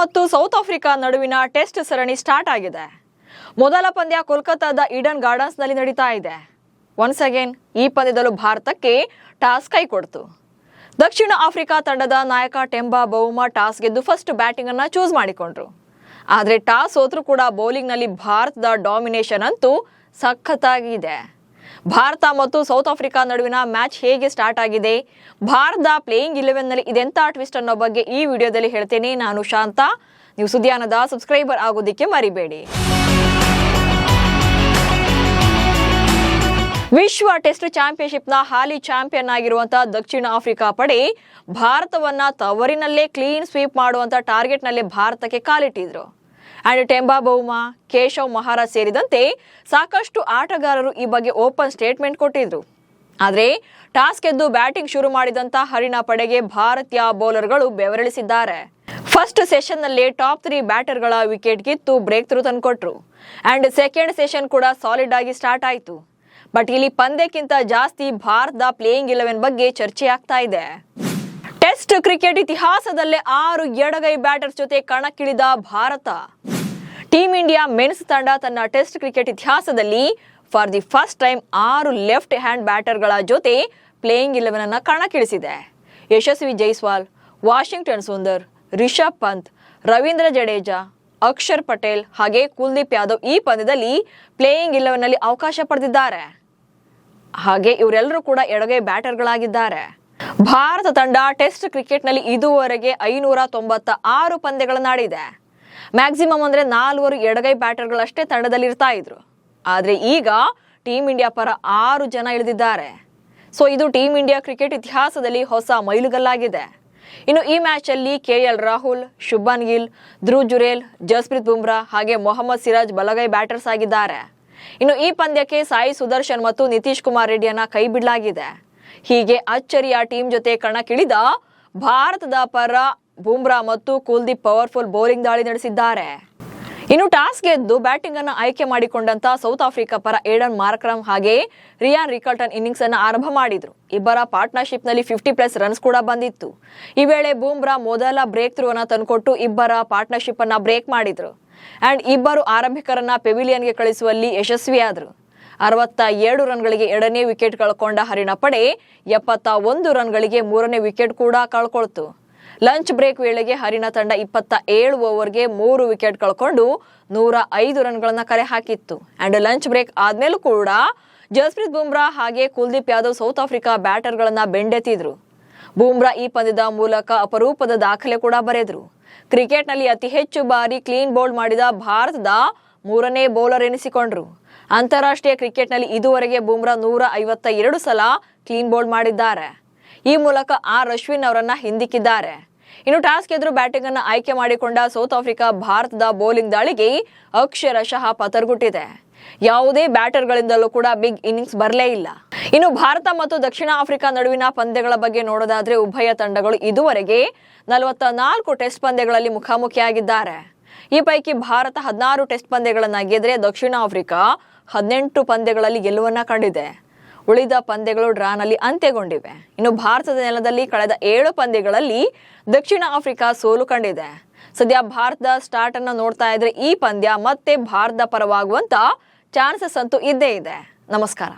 ಮತ್ತು south Africa ನಡುವಿನ test ಸರಣಿ ಸ್ಟಾರ್ಟ್ ಆಗಿದೆ. ಮೊದಲ ಪಂದ್ಯ ಕೋಲ್ಕತ್ತಾದ ಈಡನ್ ಗಾರ್ಡನ್ಸ್ನಲ್ಲಿ ನಡೀತಾ ಇದೆ. ಒನ್ಸ್ ಅಗೇನ್ ಈ ಪಂದ್ಯದಲ್ಲೂ ಭಾರತಕ್ಕೆ ಟಾಸ್ ಕೈ ಕೊಡ್ತು. ದಕ್ಷಿಣ ಆಫ್ರಿಕಾ ತಂಡದ ನಾಯಕ ಟೆಂಬಾ ಬೌಮಾ ಟಾಸ್ ಗೆದ್ದು ಫಸ್ಟ್ ಬ್ಯಾಟಿಂಗ್ ಅನ್ನು ಚೂಸ್ ಮಾಡಿಕೊಂಡ್ರು. ಆದರೆ ಟಾಸ್ ಸೋತ್ರೂ ಕೂಡ ಬೌಲಿಂಗ್ನಲ್ಲಿ ಭಾರತದ ಡಾಮಿನೇಷನ್ ಅಂತೂ ಸಖತ್ತಾಗಿದೆ. ಭಾರತ ಮತ್ತು ಸೌತ್ ಆಫ್ರಿಕಾ ನಡುವಿನ ಮ್ಯಾಚ್ ಹೇಗೆ ಸ್ಟಾರ್ಟ್ ಆಗಿದೆ, ಭಾರತದ ಪ್ಲೇಯಿಂಗ್ 11ನಲ್ಲಿ ಇದೆಂತ ಟ್ವಿಸ್ಟ್ ಅನ್ನೋ ಬಗ್ಗೆ ಈ ವಿಡಿಯೋದಲ್ಲಿ ಹೇಳ್ತೇನೆ. ನಾನು ಶಾಂತ. ನೀವು ಸುದ್ದಿಯಾನದ ಸಬ್ಸ್ಕ್ರೈಬರ್ ಆಗೋದಿಕ್ಕೆ ಮರಿಬೇಡಿ. ವಿಶ್ವ ಟೆಸ್ಟ್ ಚಾಂಪಿಯನ್ಶಿಪ್ನ ಹಾಲಿ ಚಾಂಪಿಯನ್ ಆಗಿರುವಂತಹ ದಕ್ಷಿಣ ಆಫ್ರಿಕಾ ಪಡೆ ಭಾರತವನ್ನ ತವರಿನಲ್ಲೇ ಕ್ಲೀನ್ ಸ್ವೀಪ್ ಮಾಡುವಂತ ಟಾರ್ಗೆಟ್ನಲ್ಲೇ ಭಾರತಕ್ಕೆ ಕಾಲಿಟ್ಟಿದ್ರು. ಅಂಡ್ ಟೆಂಬಾ ಬೌಮಾ, ಕೇಶವ್ ಮಹಾರಾಜ್ ಸೇರಿದಂತೆ ಸಾಕಷ್ಟು ಆಟಗಾರರು ಈ ಬಗ್ಗೆ ಓಪನ್ ಸ್ಟೇಟ್ಮೆಂಟ್ ಕೊಟ್ಟಿದ್ರು. ಆದರೆ ಟಾಸ್ ಗೆದ್ದು ಬ್ಯಾಟಿಂಗ್ ಶುರು ಮಾಡಿದಂತ ಹರಿಣ ಪಡೆಗೆ ಭಾರತೀಯ ಬೌಲರ್ಗಳು ಬೆವರಿಳಿಸಿದ್ದಾರೆ. ಫಸ್ಟ್ ಸೆಷನ್ನಲ್ಲೇ ಟಾಪ್ 3 ಬ್ಯಾಟರ್ಗಳ ವಿಕೆಟ್ ಕಿತ್ತು ಬ್ರೇಕ್ ಥ್ರೂ ತಂದುಕೊಟ್ರು. ಅಂಡ್ ಸೆಕೆಂಡ್ ಸೆಷನ್ ಕೂಡ ಸಾಲಿಡ್ ಆಗಿ ಸ್ಟಾರ್ಟ್ ಆಯಿತು. ಬಟ್ ಇಲ್ಲಿ ಪಂದ್ಯಕ್ಕಿಂತ ಜಾಸ್ತಿ ಭಾರತದ ಪ್ಲೇಯಿಂಗ್ 11 ಬಗ್ಗೆ ಚರ್ಚೆ ಆಗ್ತಾ ಇದೆ. ಟೆಸ್ಟ್ ಕ್ರಿಕೆಟ್ ಇತಿಹಾಸದಲ್ಲೇ 6 ಎಡಗೈ ಬ್ಯಾಟರ್ಸ್ ಜೊತೆ ಕಣಕ್ಕಿಳಿದ ಭಾರತ. ಟೀಮ್ ಇಂಡಿಯಾ ಮೆನ್ಸ್ ತಂಡ ತನ್ನ ಟೆಸ್ಟ್ ಕ್ರಿಕೆಟ್ ಇತಿಹಾಸದಲ್ಲಿ for the first time 6 left hand ಬ್ಯಾಟರ್ಗಳ ಜೊತೆ ಪ್ಲೇಯಿಂಗ್ 11 ಅನ್ನ ಕಣಕ್ಕಿಳಿಸಿದೆ. ಯಶಸ್ವಿ ಜೈಸ್ವಾಲ್, ವಾಷಿಂಗ್ಟನ್ ಸುಂದರ್, ರಿಷಬ್ ಪಂತ್, ರವೀಂದ್ರ ಜಡೇಜಾ, ಅಕ್ಷರ್ ಪಟೇಲ್ ಹಾಗೆ ಕುಲ್ದೀಪ್ ಯಾದವ್ ಈ ಪಂದ್ಯದಲ್ಲಿ ಪ್ಲೇಯಿಂಗ್ 11ನಲ್ಲಿ ಅವಕಾಶ ಪಡೆದಿದ್ದಾರೆ. ಹಾಗೆ ಇವರೆಲ್ಲರೂ ಕೂಡ ಎಡಗೈ ಬ್ಯಾಟರ್ಗಳಾಗಿದ್ದಾರೆ. ಭಾರತ ತಂಡ ಟೆಸ್ಟ್ ಕ್ರಿಕೆಟ್ನಲ್ಲಿ ಇದುವರೆಗೆ 596 ಪಂದ್ಯಗಳನ್ನಾಡಿದೆ. ಮ್ಯಾಕ್ಸಿಮಮ್ ಅಂದ್ರೆ 4 ಎಡಗೈ ಬ್ಯಾಟರ್ಗಳಷ್ಟೇ ತಂಡದಲ್ಲಿ ಇರ್ತಾ ಇದ್ರು. ಆದ್ರೆ ಈಗ ಟೀಮ್ ಇಂಡಿಯಾ ಪರ 6 ಜನ ಇಳಿದಿದ್ದಾರೆ. ಸೊ ಇದು ಟೀಮ್ ಇಂಡಿಯಾ ಕ್ರಿಕೆಟ್ ಇತಿಹಾಸದಲ್ಲಿ ಹೊಸ ಮೈಲುಗಲ್ಲಾಗಿದೆ. ಇನ್ನು ಈ ಮ್ಯಾಚ್ ಅಲ್ಲಿ KL ರಾಹುಲ್, ಶುಭ್ಮನ್ ಗಿಲ್, ಧ್ರುವ್ ಜುರೇಲ್, ಜಸ್ಪ್ರೀತ್ ಬುಮ್ರಾ ಹಾಗೆ ಮೊಹಮ್ಮದ್ ಸಿರಾಜ್ ಬಲಗೈ ಬ್ಯಾಟರ್ಸ್ ಆಗಿದ್ದಾರೆ. ಇನ್ನು ಈ ಪಂದ್ಯಕ್ಕೆ ಸಾಯಿ ಸುದರ್ಶನ್ ಮತ್ತು ನಿತೀಶ್ ಕುಮಾರ್ ರೆಡ್ಡಿಯನ್ನ ಕೈ ಬಿಡಲಾಗಿದೆ. ಹೀಗೆ ಅಚ್ಚರಿಯ ಟೀಮ್ ಜೊತೆ ಕಣಕ್ಕಿಳಿದ ಭಾರತದ ಪರ ಬುಮ್ರಾ ಮತ್ತು ಕುಲ್ದೀಪ್ ಪವರ್ಫುಲ್ ಬೌಲಿಂಗ್ ದಾಳಿ ನಡೆಸಿದ್ದಾರೆ. ಇನ್ನು ಟಾಸ್ ಗೆದ್ದು ಬ್ಯಾಟಿಂಗ್ ಅನ್ನು ಆಯ್ಕೆ ಮಾಡಿಕೊಂಡಂತ ಸೌತ್ ಆಫ್ರಿಕಾ ಪರ ಏಡನ್ ಮಾರ್ಕ್ರಮ್ ಹಾಗೆ ರಿಯಾನ್ ರಿಕಲ್ಟನ್ ಇನ್ನಿಂಗ್ಸ್ ಅನ್ನು ಆರಂಭ ಮಾಡಿದ್ರು. ಇಬ್ಬರ ಪಾರ್ಟ್ನರ್ಶಿಪ್ ನಲ್ಲಿ 50+ ರನ್ಸ್ ಕೂಡ ಬಂದಿತ್ತು. ಈ ವೇಳೆ ಬುಮ್ರಾ ಮೊದಲ ಬ್ರೇಕ್ ಥ್ರೂ ಅನ್ನ ತಂದುಕೊಟ್ಟು ಇಬ್ಬರ ಪಾರ್ಟ್ನರ್ಶಿಪ್ ಅನ್ನ ಬ್ರೇಕ್ ಮಾಡಿದ್ರು. ಅಂಡ್ ಇಬ್ಬರು ಆರಂಭಿಕರನ್ನ ಪೆವಿಲಿಯನ್ಗೆ ಕಳಿಸುವಲ್ಲಿ ಯಶಸ್ವಿಯಾದರು. 67 ರನ್ಗಳಿಗೆ 2ನೇ ವಿಕೆಟ್ ಕಳ್ಕೊಂಡ ಹರಿಣ ಪಡೆ 71 ರನ್ಗಳಿಗೆ 3ನೇ ವಿಕೆಟ್ ಕೂಡ ಕಳ್ಕೊಳ್ತು. ಲಂಚ್ ಬ್ರೇಕ್ ವೇಳೆಗೆ ಹರಿಣ ತಂಡ 27 ಓವರ್ಗೆ 3 ವಿಕೆಟ್ ಕಳ್ಕೊಂಡು 105 ರನ್ಗಳನ್ನ ಕಲೆ ಹಾಕಿತ್ತು. ಅಂಡ್ ಲಂಚ್ ಬ್ರೇಕ್ ಆದ್ಮೇಲೂ ಕೂಡ ಜಸ್ಪ್ರೀತ್ ಬುಮ್ರಾ ಹಾಗೆ ಕುಲ್ದೀಪ್ ಯಾದವ್ ಸೌತ್ ಆಫ್ರಿಕಾ ಬ್ಯಾಟರ್ಗಳನ್ನ ಬೆಂಡೆತ್ತಿದ್ರು. ಬುಮ್ರಾ ಈ ಪಂದ್ಯದ ಮೂಲಕ ಅಪರೂಪದ ದಾಖಲೆ ಕೂಡ ಬರೆದ್ರು. ಕ್ರಿಕೆಟ್ನಲ್ಲಿ ಅತಿ ಹೆಚ್ಚು ಬಾರಿ ಕ್ಲೀನ್ ಬೌಲ್ ಮಾಡಿದ ಭಾರತದ 3ನೇ ಬೌಲರ್ ಎನಿಸಿಕೊಂಡ್ರು. ಅಂತಾರಾಷ್ಟ್ರೀಯ ಕ್ರಿಕೆಟ್ನಲ್ಲಿ ಇದುವರೆಗೆ ಬುಮ್ರಾ 152 ಸಲ ಕ್ಲೀನ್ ಬೌಲ್ ಮಾಡಿದ್ದಾರೆ. ಈ ಮೂಲಕ ಅಶ್ವಿನ್ ಅವರನ್ನ ಹಿಂದಿಕ್ಕಿದ್ದಾರೆ. ಇನ್ನು ಟಾಸ್ ಗೆದ್ರು ಬ್ಯಾಟಿಂಗ್ ಅನ್ನು ಆಯ್ಕೆ ಮಾಡಿಕೊಂಡ ಸೌತ್ ಆಫ್ರಿಕಾ ಭಾರತದ ಬೌಲಿಂಗ್ ದಾಳಿಗೆ ಅಕ್ಷರಶಃ ಪತರ್ಗುಟ್ಟಿದೆ. ಯಾವುದೇ ಬ್ಯಾಟರ್ಗಳಿಂದಲೂ ಕೂಡ ಬಿಗ್ ಇನ್ನಿಂಗ್ಸ್ ಬರಲೇ ಇಲ್ಲ. ಇನ್ನು ಭಾರತ ಮತ್ತು ದಕ್ಷಿಣ ಆಫ್ರಿಕಾ ನಡುವಿನ ಪಂದ್ಯಗಳ ಬಗ್ಗೆ ನೋಡೋದಾದ್ರೆ ಉಭಯ ತಂಡಗಳು ಇದುವರೆಗೆ 44 ಟೆಸ್ಟ್ ಪಂದ್ಯಗಳಲ್ಲಿ ಮುಖಾಮುಖಿಯಾಗಿದ್ದಾರೆ. ಈ ಪೈಕಿ ಭಾರತ 16 ಟೆಸ್ಟ್ ಪಂದ್ಯಗಳನ್ನ ಗೆದ್ರೆ ದಕ್ಷಿಣ ಆಫ್ರಿಕಾ 18 ಪಂದ್ಯಗಳಲ್ಲಿ ಗೆಲುವನ್ನ ಕಂಡಿದೆ. ಉಳಿದ ಪಂದ್ಯಗಳು ಡ್ರಾನಲ್ಲಿ ಅಂತ್ಯಗೊಂಡಿವೆ. ಇನ್ನು ಭಾರತದ ನೆಲದಲ್ಲಿ ಕಳೆದ 7 ಪಂದ್ಯಗಳಲ್ಲಿ ದಕ್ಷಿಣ ಆಫ್ರಿಕಾ ಸೋಲು ಕಂಡಿದೆ. ಸದ್ಯ ಭಾರತದ ಸ್ಟಾರ್ಟ್ ಅನ್ನು ನೋಡ್ತಾ ಇದ್ರೆ ಈ ಪಂದ್ಯ ಮತ್ತೆ ಭಾರತದ ಪರವಾಗುವಂತ ಚಾನ್ಸಸ್ ಅಂತೂ ಇದ್ದೇ ಇದೆ. ನಮಸ್ಕಾರ.